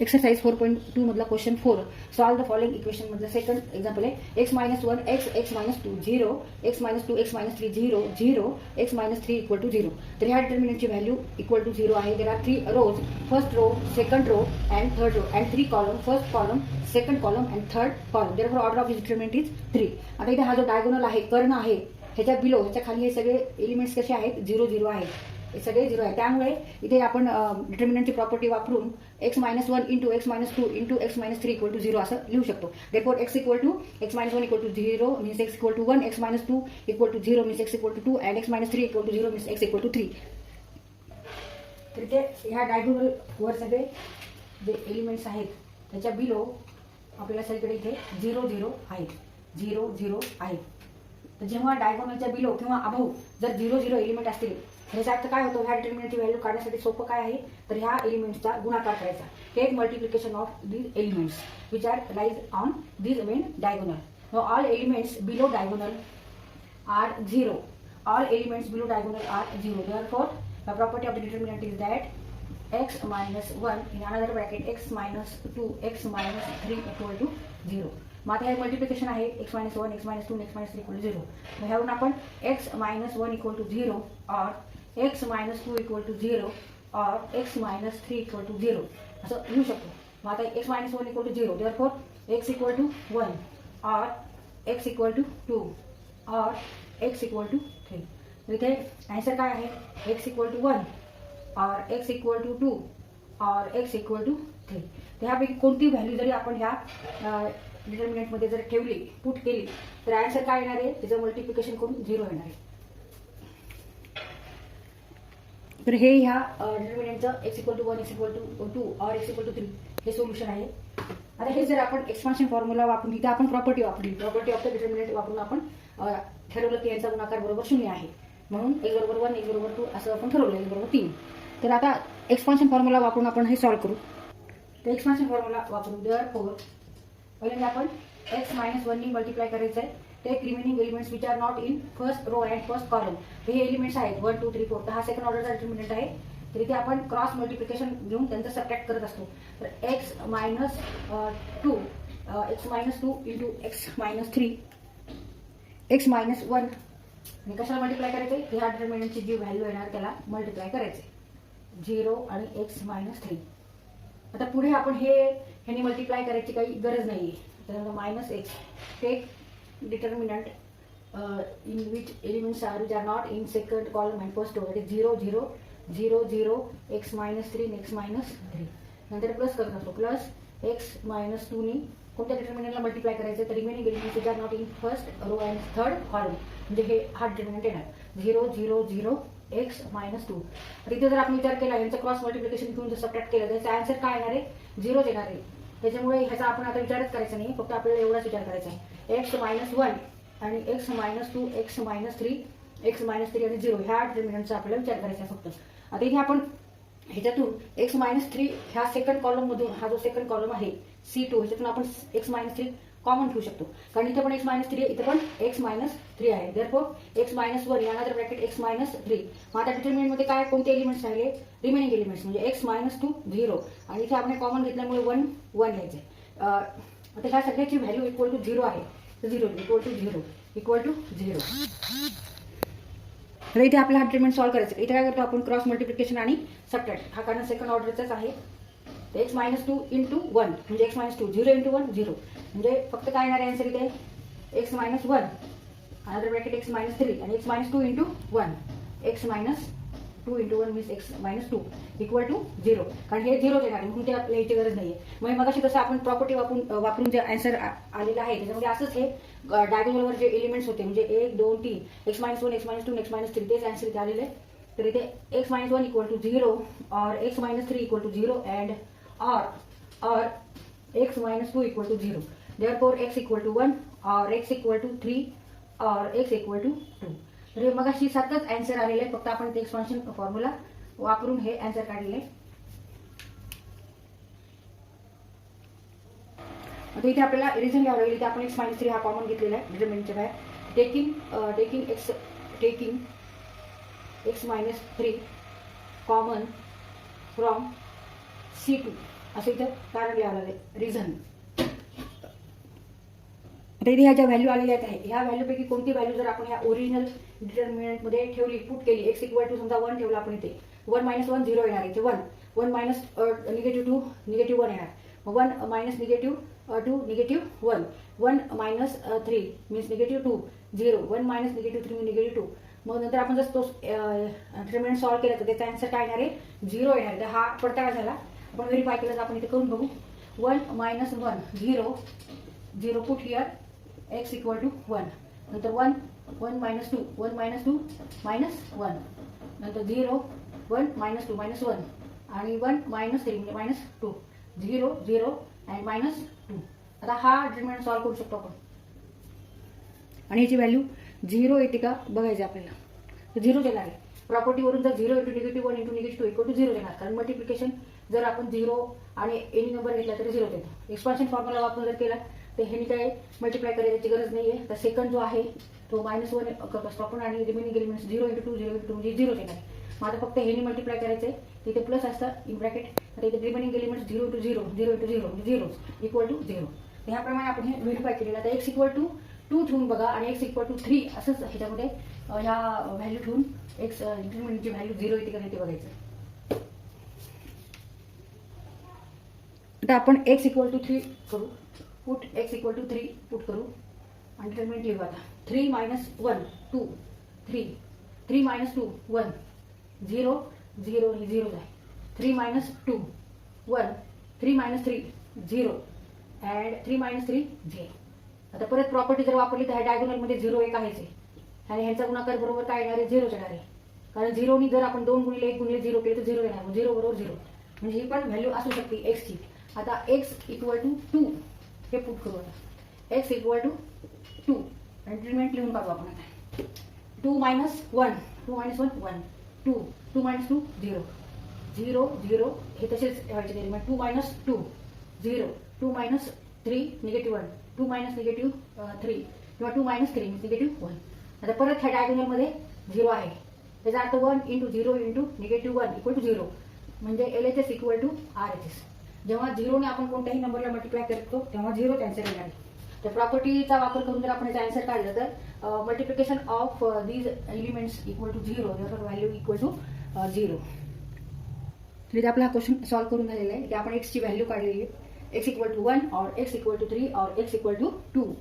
Exercise 4.2 मधला question 4. Solve the following equation मधलं second example आहे x - 1 x - 2 0 x - 2 x - 3 0 0 x - 3 equal to 0. तर ह्या डिटर्मिनंटची व्हॅल्यू इक्वल टू 0 आहे. There are 3 rows, first row, second row and third row and 3 column, first column, second column and third column. Therefore order of this determinant is 3. आता इथे हा जो diagonal आहे, कर्ण आहे, ह्याच्या बिलो, ह्याच्या खाली हे सगळे एलिमेंट्स कसे आहेत, 0 0 आहेत. हे सगळे 0 आहे. त्यामुळे इथे आपण डिटर्मिनंटची प्रॉपर्टी वापरून x - 1 into x - 2 into x - 3 equal to 0 असं लिहू शकतो. Therefore x equal to x - 1 equal to 0 means x equal to 1, x - 2 equal to 0 means x equal to 2 and x - 3 equal to 0 means x equal to 3. तर इथे ह्या diagonal वर सगळे जे elements आहेत त्याच्या बिलो आपल्याला सगळीकडे इथे 0 0 आहेत, 0 0 आहेत. तर जेव्हा डायगोनलच्या बिलो किंवा अबव जर 0 0 एलिमेंट असतील, ह्याचा अर्थ काय होतो, ह्या डिटर्मिनंटची व्हॅल्यू काढण्यासाठी सोपं काय आहे, तर ह्या एलिमेंट्सचा गुणाकार करायचा. Take multiplication of these elements which are lies on these main diagonal. Now all elements below diagonal are 0. All elements below diagonal are 0. Therefore, the property of the determinant is that x - 1 in another bracket x - 2 x - 3 equal to 0. मग आता हे multiplication आहे x - 1 x - 2 x - 3 equal to 0. ह्यावरून आपण x - 1 equal to 0 और x - 2 equal to 0 और x - 3 equal to 0 असं लिहू शकतो. मग आता x - 1 equal to 0. Therefore x equal to 1 और x इक्वल टू 2 और x इक्वल टू 3. तर इथे आन्सर काय आहे, x इक्वल टू 1 और x इक्वल टू 2 और x इक्वल टू 3. तर ह्यापैकी कोणती व्हॅल्यू जरी आपण ह्या डिटर्मिनंटमध्ये जर ठेवली, पुट केली, तर आन्सर काय येणार आहे, त्याचं मल्टिप्लिकेशन करून 0 येणार आहे. तर हे ह्या डिटर्मिनंटचं x equal to 1 x equal to 2 और x इक्वल टू 3 हे सोल्युशन आहे. आता हे जर आपण एक्सपान्शन फॉर्म्युला वापरून इथे आपण प्रॉपर्टी वापरली, प्रॉपर्टी ऑफ द डिटर्मिनंट वापरून आपण ठरवलं की यांचा गुणाकार बरोबर 0 आहे. म्हणून x बरोबर 1 x बरोबर 2 असं आपण ठरवलं, x बरोबर 3. तर आता एक्सपान्शन फॉर्म्युला वापरून आपण हे सॉल्व्ह करू. तर एक्सपान्शन फॉर्म्युला वापरून देअरफॉर पहिल्यांदा आपण x - 1 नी मल्टिप्लाय करायचं आहे. Take remaining elements which are not in first row and first column. हे एलिमेंट्स आहेत 1 2 3 4. तर हा सेकंड ऑर्डरचा डिटर्मिनंट आहे. तर इथे आपण क्रॉस मल्टिप्लिकेशन घेऊन त्यांचं सबट्रॅक्ट करत असतो. तर x - 2 इंटू x - 3 x - 1 आणि कशाला मल्टिप्लाय करायचे, ह्या डिटर्मिनंटची जी व्हॅल्यू येणार त्याला मल्टिप्लाय करायचे, 0 आणि x - 3. आता पुढे आपण ह्यानी मल्टिप्लाय करायची काही गरज नाहीये. तर -x take determinant in which elements are not in second column and first row. That is 0 0 0 0 x - 3 x - 3. नंतर प्लस करत असतो, प्लस x - 2 नी कोणत्या डिटर्मिनंटला मल्टिप्लाय करायचं, तर remaining elements which are not in first row and third column. म्हणजे हे हा डिटर्मिनंट येणार 0 0 0 x - 2. तर इथे जर आपण विचार केला, यांचं क्रॉस मल्टिप्लिकेशन घेऊन जर सबट्रॅक्ट केलं, त्याचा आन्सर काय येणार आहे, 0 येणार आहे. त्याच्यामुळे ह्याचा आपण आता विचारच करायचा नाही, फक्त आपल्याला एवढाच विचार करायचा आहे, x - 1 आणि x - 2 x - 3 x - 3 आणि 0 ह्या डिटर्मिनंटचा आपल्याला विचार करायचा आहे फक्त. आता इथे आपण ह्याच्यातून x - 3 ह्या सेकंड कॉलम मधून, हा जो सेकंड कॉलम आहे C2, ह्याच्यातून आपण x - 3 कॉमन ठेवू शकतो, कारण इथे पण x - 3 आहे, इथे पण x - 3 आहे. देअरफॉर x - 1 यानंतर ब्रॅकेट x - 3. मग आता डिटर्मिनंट मध्ये काय कोणते एलिमेंट्स राहिले, रिमेनिंग एलिमेंट्स म्हणजे x - 2 0 आणि इथे आपण कॉमन घेतल्यामुळे 1 1 यायचे. आता ह्या सगळ्याची व्हॅल्यू इक्वल टू 0 आहे, तर 0 इक्वल टू 0 इक्वल टू 0. तर इथे आपला हा डिटर्मिनंट सॉल्व्ह करायचं. इथे काय करतो आपण, क्रॉस मल्टिप्लिकेशन आणि सबट्रॅक्ट. हा कारण सेकंड ऑर्डरचाच आहे. x - 2 इंटू 1 म्हणजे x - 2 0 इंटू 1 0 म्हणजे फक्त काय येणार आहे आन्सर इथे, x - 1 अनदर ब्रॅकेट x - 3 आणि x - 2 into 1 x - 2 into 1 means x - 2 equal to 0. कारण हे 0 येणार म्हणून ते लिहायची गरज नाहीये. मग मगाशी कसं आपण प्रॉपर्टी वापरून जे आन्सर आलेलं आहे त्याच्यामध्ये असंच हे डायगोनलवर जे एलिमेंट्स होते म्हणजे 1 2 3 x - 1 x - 2 x - 3 तेच आन्सर इथे आलेले. तर इथे x - 1 इक्वल टू 0 और x - 3 इक्वल टू 0 अँड और x - 2 equal to 0. Therefore x equal to 1 और x इक्वल टू 3 और x इक्वल टू 2. तर हे मगाशी सारखंच आन्सर आलेलं आहे, फक्त आपण ते एक्सपान्शन फॉर्म्युला वापरून हे आन्सर काढलेले. आता इथे आपल्याला रिझन घ्यावं लागेल. इथे आपण x - 3 हा कॉमन घेतलेला आहे डिटर्मिनंटच्या बाहेर. Taking x - 3 common from C2 असं इथं कारण लिहावं लागेल, रिझन. आता इथे ह्या ज्या व्हॅल्यू आलेल्या आहेत ह्या व्हॅल्यूपैकी कोणती व्हॅल्यू जर आपण ह्या ओरिजिनल डिटर्मिनंटमध्ये ठेवली, पुट केली, एक्स इक्वल टू समजा 1 ठेवला आपण इथे, 1 - 1 0 येणार इथे, 1 मायनस -2 -1 येणार, 1 मायनस -2 -1, 1 मायनस 3 मीन्स -2 0, 1 मायनस -3 -2. मग नंतर आपण जर तो डिटर्मिनंट सॉल्व्ह केला तर त्याचा आन्सर काय येणार आहे, 0 येणार आहे. तर हा पडताळा झाला. आपण व्हेरीफाय केलं तर आपण इथे करून बघू. 1 - 1 0 0 put here, x equal to 1, नंतर 1 1 - 2 1 - 2 -1, नंतर 0 1 - 2 -1 आणि 1 -3 म्हणजे -2, 0 0 आणि -2. आता हा डिटर्मिनंट सॉल्व्ह करू शकतो आपण. आणि याची व्हॅल्यू 0 येते का बघायचं आपल्याला. तर 0 येणार आहे. प्रॉपर्टीवरून जर 0 × -1 × -2 = 0 येणार, कारण मल्टिप्लिकेशन जर आपण 0 आणि एनी नंबर घेतला तरी 0 येतो. एक्सपान्शन फॉर्म्युला वापरून जर केला तर ह्यानी काय मल्टिप्लाय करायची गरज नाही आहे. तर सेकंड जो आहे तो -1 करत असतो आपण आणि रिमेनिंग एलिमेंट्स 0 × 2 0 × 2 म्हणजे 0 येणार. मग आता फक्त ह्यानी मल्टिप्लाय करायचं आहे, तिथे प्लस असतं इन ब्रॅकेट. आता इथे रिमेनिंग एलिमेंट्स 0 × 0 0 × 0 म्हणजे 0 इक्वल टू 0. तर ह्याप्रमाणे आपण हे व्हेरीफाय केलेलं. आता x इक्वल टू 2 ठेवून बघा आणि x इक्वल टू 3 असंच ह्याच्यामध्ये ह्या व्हॅल्यू ठेवून x डिटर्मिनंटची व्हॅल्यू 0 येते का नाही ते बघायचं. आता आपण x इक्वल टू 3 करू, put x equal to 3 put करू आणि डिटर्मिनंट लिहू. आता 3 - 1 2 3 3 - 2 1 0 0 ही 0 आहे, 3 - 2 1 3 - 3 0 अँड 3 - 3 0. आता परत प्रॉपर्टी जर वापरली तर ह्या डायगोनलमध्ये 0 1 आहेच आहे आणि ह्यांचा गुणाकार बरोबर काय येणार आहे, 0 येणार आहे. कारण 0 जर आपण 2 × 1 × 0 केले तर 0 येणार, 0 बरोबर 0. म्हणजे ही पण व्हॅल्यू असू शकते एक्सची. आता x इक्वल टू 2 हे पुट करू. आता x इक्वल टू 2 आणि डिटर्मिनंट लिहून काढू आपण. आता 2 - 1 2 - 1 1 2 2 - 2 0 0 0 हे तसेच ठेवायचे एलिमेंट. 2 - 2 0 2 - 3 -1 2 - -3 किंवा 2 - 3 -1. आता परत ह्या डायगोनलमध्ये 0 आहे, त्याचा अर्थ 1 × 0 × -1 = 0 म्हणजे LHS इक्वल टू RHS. जेव्हा 0 ने आपण कोणत्याही नंबरला मल्टिप्लाय करतो तेव्हा 0 आन्सर येणार आहे. तर प्रॉपर्टीचा वापर करून जर आपण याचा आन्सर काढलं तर multiplication of these elements equal to 0 therefore value equal to 0. तर इथे आपला हा क्वेश्चन सॉल्व्ह करून झालेला आहे. इथे आपण x ची व्हॅल्यू काढलेली आहे, x इक्वल टू 1 और x इक्वल टू 3 और x इक्वल टू 2.